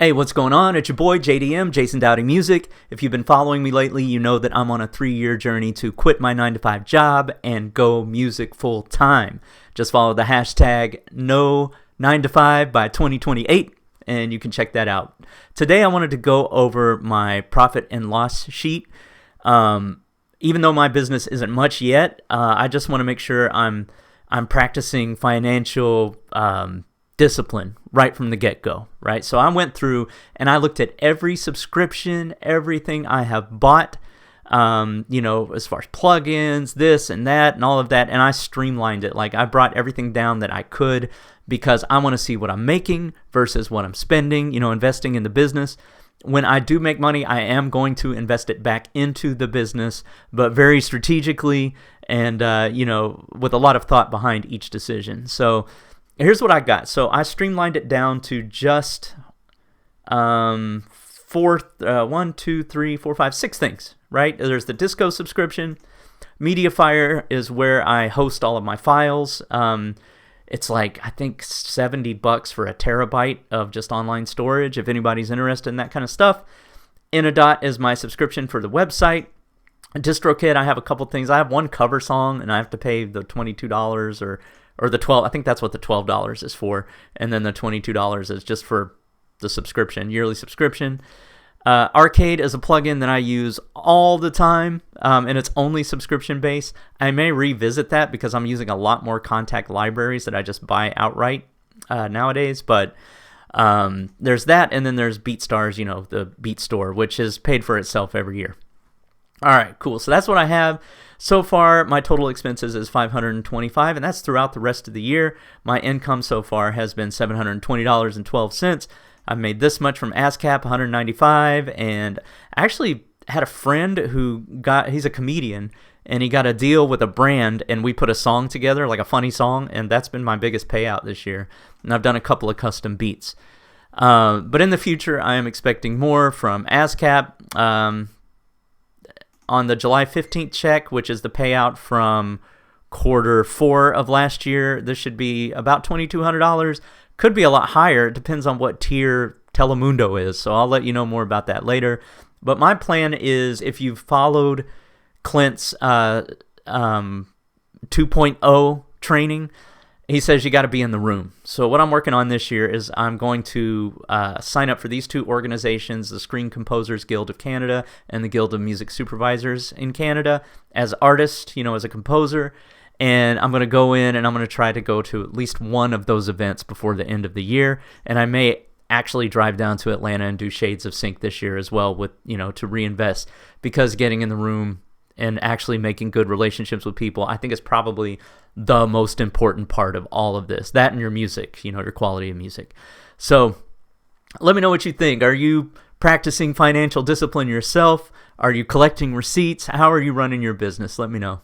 Hey, what's going on? It's your boy JDM, Jason Dowdy Music. If you've been following me lately, you know that I'm on a 3-year journey to quit my 9-to-5 job and go music full time. Just follow the hashtag no9to5 by 2028 and you can check that out. Today I wanted to go over my profit and loss sheet. Even though my business isn't much yet, I just want to make sure I'm practicing financial discipline right from the get-go, right? So I went through and I looked at every subscription, everything I have bought, as far as plugins, this and that and all of that, and I streamlined it. Like I brought everything down that I could because I want to see what I'm making versus what I'm spending, investing in the business. When I do make money, I am going to invest it back into the business, but very strategically and, with a lot of thought behind each decision. So here's what I got. So I streamlined it down to just 6 things, right? There's the Disco subscription. Mediafire is where I host all of my files. It's like, I think $70 for a terabyte of just online storage, if anybody's interested in that kind of stuff. Inadot is my subscription for the website. DistroKid, I have a couple things. I have one cover song, and I have to pay the $22 or the $12. I think that's what the $12 is for, and then the $22 is just for the subscription, yearly subscription. Arcade is a plugin that I use all the time, and it's only subscription based. I may revisit that because I'm using a lot more contact libraries that I just buy outright nowadays. But there's that, and then there's BeatStars, the Beat Store, which is paid for itself every year. All right, cool. So that's what I have. So far, my total expenses is $525, and that's throughout the rest of the year. My income so far has been $720.12. I've made this much from ASCAP, $195, and I actually had a friend he's a comedian, and he got a deal with a brand, and we put a song together, like a funny song, and that's been my biggest payout this year. And I've done a couple of custom beats. But in the future, I am expecting more from ASCAP. On the July 15th check, which is the payout from Q4 of last year, this should be about $2,200. Could be a lot higher. It depends on what tier Telemundo is, so I'll let you know more about that later. But my plan is, if you've followed Clint's 2.0 training, he says you got to be in the room. So what I'm working on this year is I'm going to sign up for these two organizations, the Screen Composers Guild of Canada and the Guild of Music Supervisors in Canada, as artist, as a composer. And I'm going to go in and I'm going to try to go to at least one of those events before the end of the year. And I may actually drive down to Atlanta and do Shades of Sync this year as well with, to reinvest, because getting in the room and actually making good relationships with people, I think is probably the most important part of all of this. That and your music, your quality of music. So let me know what you think. Are you practicing financial discipline yourself? Are you collecting receipts? How are you running your business? Let me know.